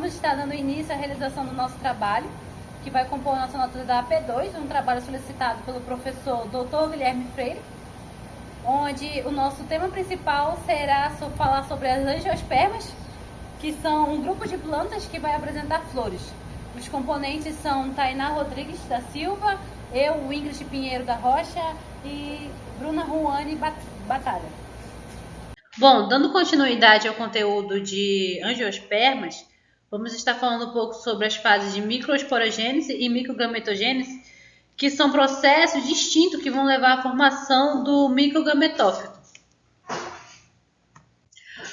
vamos estar dando início à realização do nosso trabalho, que vai compor a nossa nota da AP2, um trabalho solicitado pelo professor Dr. Guilherme Freire, onde o nosso tema principal será falar sobre as angiospermas, que são um grupo de plantas que vai apresentar flores. Os componentes são Tainá Rodrigues da Silva, eu, Ingrid Pinheiro da Rocha e Bruna Ruane Batalha. Bom, dando continuidade ao conteúdo de angiospermas, vamos estar falando um pouco sobre as fases de microesporogênese e microgametogênese, que são processos distintos que vão levar à formação do microgametófito.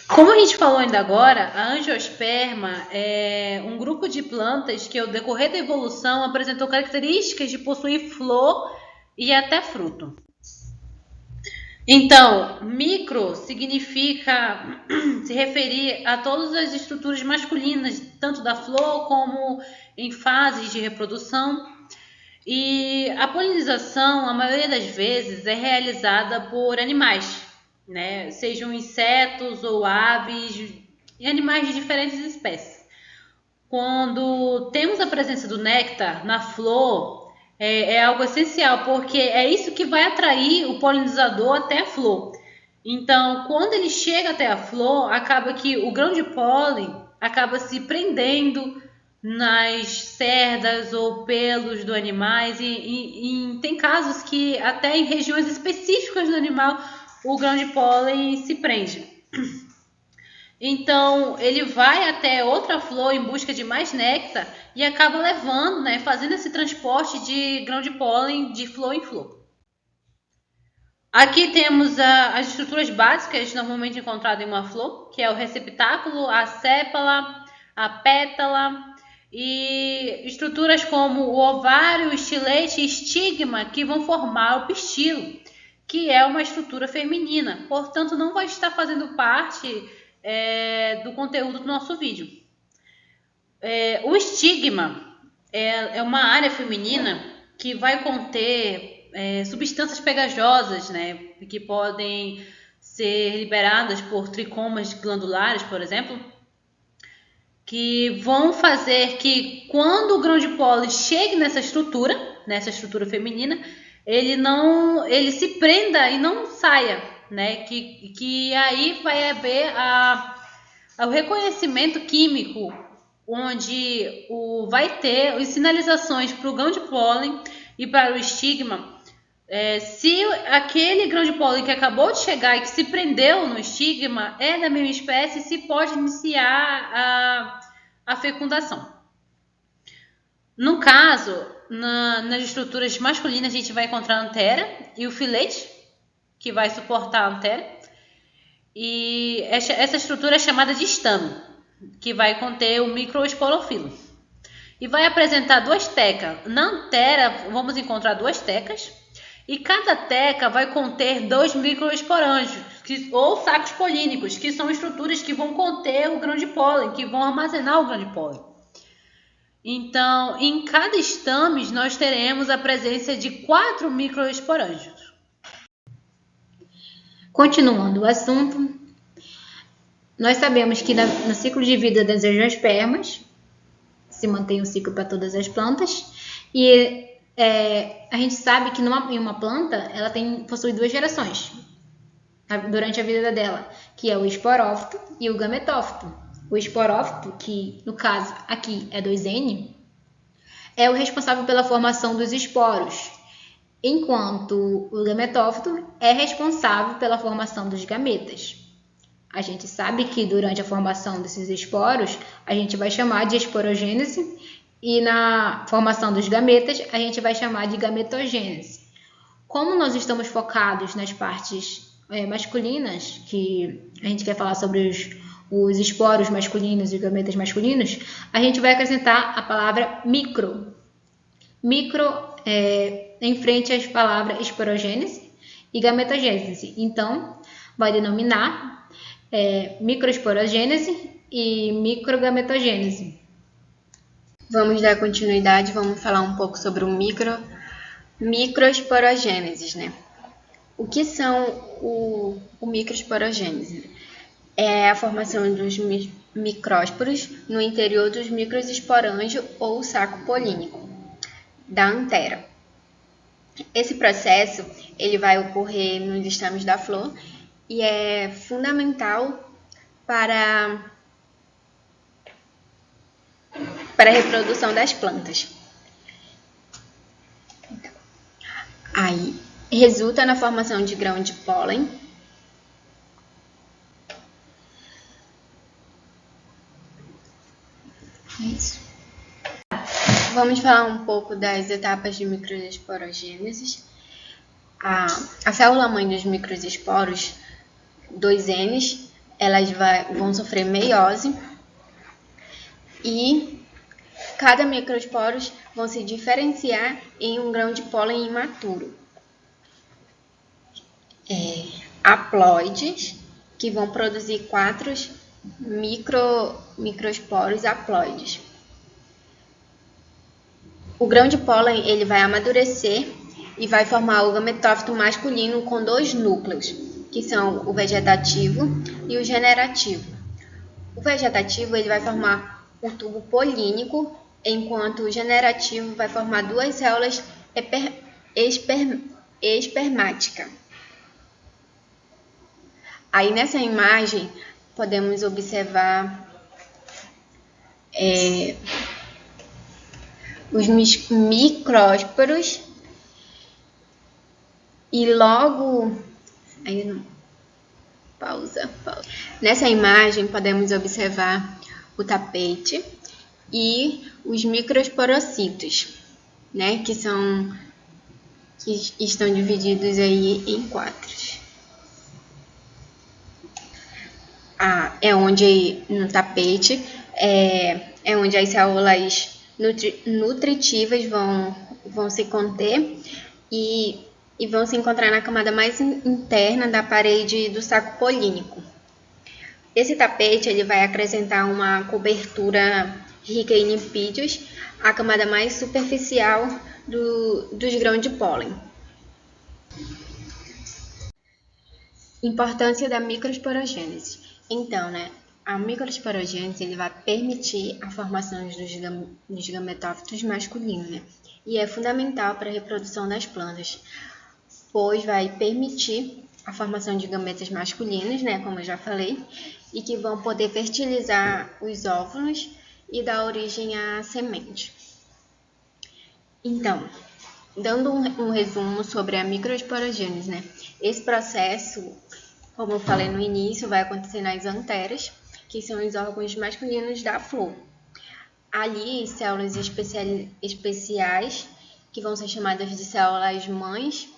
Como a gente falou ainda agora, a angiosperma é um grupo de plantas que, ao decorrer da evolução, apresentou características de possuir flor e até fruto. Então, micro significa se referir a todas as estruturas masculinas, tanto da flor como em fases de reprodução. E a polinização, a maioria das vezes, é realizada por animais, né? Sejam insetos ou aves e animais de diferentes espécies. Quando temos a presença do néctar na flor, é algo essencial, porque é isso que vai atrair o polinizador até a flor. Então, quando ele chega até a flor, acaba que o grão de pólen acaba se prendendo nas cerdas ou pelos do animais e tem casos que até em regiões específicas do animal o grão de pólen se prende. Então ele vai até outra flor em busca de mais néctar e acaba levando, né, fazendo esse transporte de grão de pólen de flor em flor. Aqui temos as estruturas básicas normalmente encontradas em uma flor, que é o receptáculo, a sépala, a pétala, e estruturas como o ovário, o estilete e estigma, que vão formar o pistilo, que é uma estrutura feminina, portanto não vai estar fazendo parte do conteúdo do nosso vídeo. O estigma é uma área feminina que vai conter substâncias pegajosas, né, que podem ser liberadas por tricomas glandulares, por exemplo, que vão fazer que quando o grão de pólen chegue nessa estrutura feminina, ele se prenda e não saia, né? Que aí vai haver o reconhecimento químico, onde vai ter as sinalizações para o grão de pólen e para o estigma. Se aquele grão de pólen que acabou de chegar e que se prendeu no estigma é da mesma espécie, se pode iniciar a fecundação. No caso, nas estruturas masculinas, a gente vai encontrar a antera e o filete, que vai suportar a antera. E essa estrutura é chamada de estame, que vai conter o microesporofilo. E vai apresentar duas tecas. Na antera, vamos encontrar duas tecas. E cada teca vai conter 2 microesporângios, ou sacos polínicos, que são estruturas que vão conter o grão de pólen, que vão armazenar o grão de pólen. Então, em cada estame, nós teremos a presença de 4 microesporângios. Continuando o assunto, nós sabemos que no ciclo de vida das angiospermas, se mantém o ciclo para todas as plantas, e a gente sabe que em uma planta ela possui 2 gerações durante a vida dela, que é o esporófito e o gametófito. O esporófito, que no caso aqui é 2N, é o responsável pela formação dos esporos, enquanto o gametófito é responsável pela formação dos gametas. A gente sabe que durante a formação desses esporos a gente vai chamar de esporogênese, e na formação dos gametas, a gente vai chamar de gametogênese. Como nós estamos focados nas partes masculinas, que a gente quer falar sobre os esporos masculinos e gametas masculinos, a gente vai acrescentar a palavra micro. Micro em frente às palavras esporogênese e gametogênese. Então, vai denominar microesporogênese e microgametogênese. Vamos dar continuidade, vamos falar um pouco sobre o microesporogênese, né? O que são o microesporogênese? É a formação dos micrósporos no interior dos microesporângios ou saco polínico da antera. Esse processo ele vai ocorrer nos estames da flor e é fundamental para a reprodução das plantas. Aí resulta na formação de grão de pólen. É isso. Vamos falar um pouco das etapas de microesporogênese. A célula-mãe dos microesporos, 2N, elas vão sofrer meiose e cada microesporos vão se diferenciar em um grão de pólen imaturo. Haploides, que vão produzir 4 microesporos haploides. O grão de pólen ele vai amadurecer e vai formar o gametófito masculino com 2 núcleos, que são o vegetativo e o generativo. O vegetativo ele vai formar o tubo polínico, enquanto o generativo vai formar 2 células espermáticas. Aí nessa imagem podemos observar os micrósporos e logo pausa. Nessa imagem podemos observar o tapete e os microesporocitos, né, que estão divididos aí em 4. No tapete é onde as células nutritivas vão se conter e vão se encontrar na camada mais interna da parede do saco polínico. Esse tapete ele vai acrescentar uma cobertura rica em lipídios à camada mais superficial dos grãos de pólen. Importância da microesporogênese. Então, a microesporogênese ele vai permitir a formação dos gametófitos masculinos, e é fundamental para a reprodução das plantas, pois vai permitir a formação de gametas masculinos, como eu já falei, e que vão poder fertilizar os óvulos e dar origem à semente. Então, dando um resumo sobre a microesporogênese, esse processo, como eu falei no início, vai acontecer nas anteras, que são os órgãos masculinos da flor. Ali, células especiais, que vão ser chamadas de células mães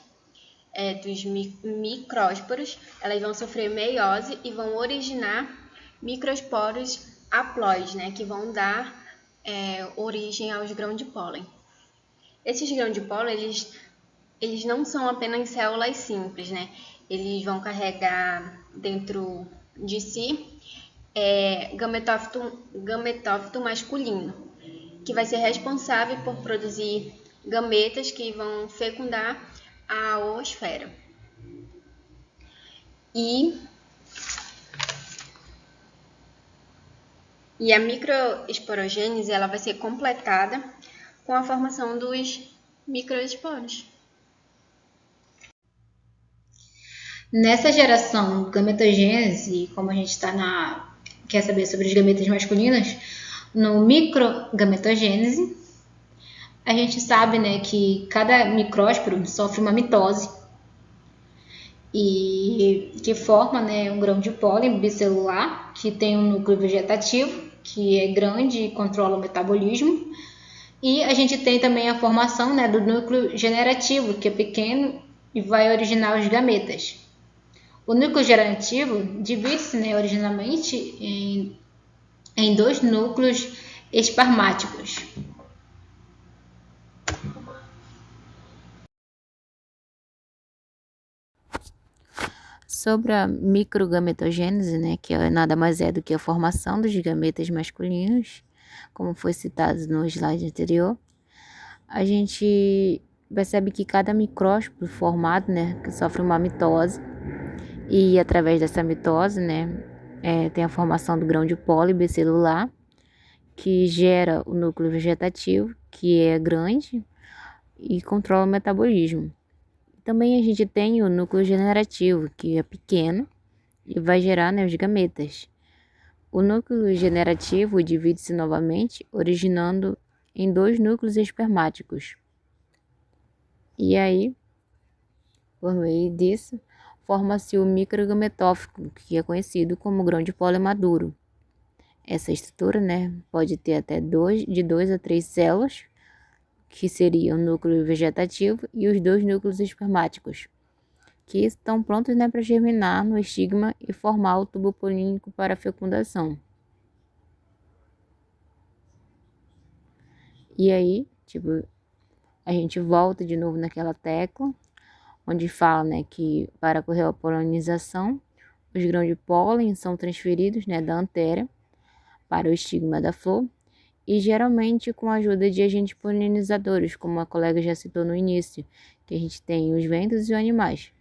dos micrósporos, elas vão sofrer meiose e vão originar microesporos haploides, que vão dar origem aos grãos de pólen. Esses grãos de pólen, eles não são apenas células simples, Eles vão carregar dentro de si gametófito masculino, que vai ser responsável por produzir gametas que vão fecundar a oosfera. E a microesporogênese ela vai ser completada com a formação dos microesporos. Nessa geração gametogênese, como a gente quer saber sobre os gametas masculinos, no microgametogênese, a gente sabe que cada micrósporo sofre uma mitose e que forma um grão de pólen bicelular, que tem um núcleo vegetativo, que é grande e controla o metabolismo. E a gente tem também a formação do núcleo generativo, que é pequeno e vai originar os gametas. O núcleo generativo divide-se originalmente em 2 núcleos espermáticos. Sobre a microgametogênese, que nada mais é do que a formação dos gametas masculinos, como foi citado no slide anterior, a gente percebe que cada micrósporo formado, que sofre uma mitose, e através dessa mitose, tem a formação do grão de pólen bicelular, que gera o núcleo vegetativo, que é grande e controla o metabolismo. Também a gente tem o núcleo generativo, que é pequeno e vai gerar, né, os gametas. O núcleo generativo divide-se novamente, originando em 2 núcleos espermáticos. E aí, por meio disso, forma-se o microgametófito, que é conhecido como grão de pólen maduro. Essa estrutura, né, pode ter até de 2 a 3 células, que seriam o núcleo vegetativo e os 2 núcleos espermáticos, que estão prontos, né, para germinar no estigma e formar o tubo polínico para a fecundação. E aí, a gente volta de novo naquela tecla, onde fala, né, que para ocorrer a polinização, os grãos de pólen são transferidos, né, da antéria para o estigma da flor, e geralmente com a ajuda de agentes polinizadores, como a colega já citou no início, que a gente tem os ventos e os animais.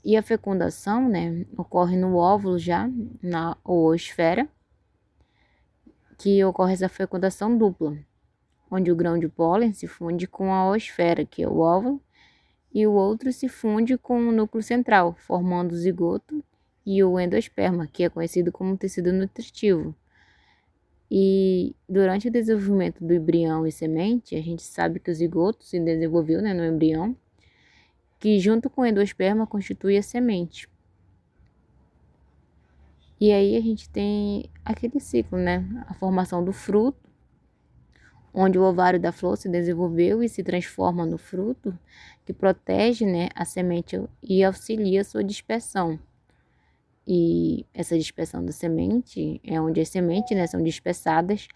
E a fecundação, né, ocorre no óvulo já, na oosfera, que ocorre essa fecundação dupla, onde o grão de pólen se funde com a oosfera, que é o óvulo, e o outro se funde com o núcleo central, formando o zigoto e o endosperma, que é conhecido como tecido nutritivo. E durante o desenvolvimento do embrião e semente, a gente sabe que o zigoto se desenvolveu, né, no embrião, que junto com o endosperma constitui a semente. E aí a gente tem aquele ciclo, né, a formação do fruto, onde o ovário da flor se desenvolveu e se transforma no fruto, que protege, né, a semente e auxilia a sua dispersão. E essa dispersão da semente é onde as sementes, né, são dispersadas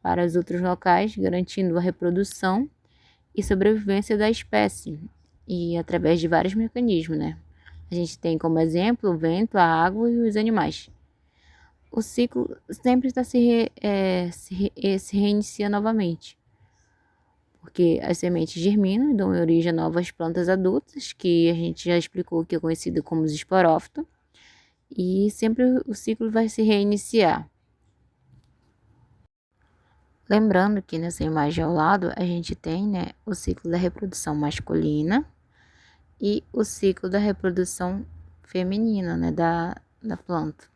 para os outros locais, garantindo a reprodução e sobrevivência da espécie, e através de vários mecanismos, né? A gente tem como exemplo o vento, a água e os animais. O ciclo sempre está se reinicia novamente, porque as sementes germinam e dão origem a novas plantas adultas, que a gente já explicou que é conhecido como os esporófitos, e sempre o ciclo vai se reiniciar. Lembrando que nessa imagem ao lado a gente tem, né, o ciclo da reprodução masculina e o ciclo da reprodução feminina, né, da planta.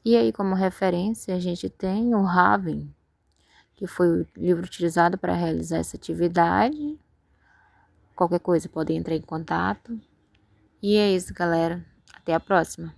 E aí, como referência, a gente tem o Raven, que foi o livro utilizado para realizar essa atividade. Qualquer coisa pode entrar em contato. E é isso, galera. Até a próxima.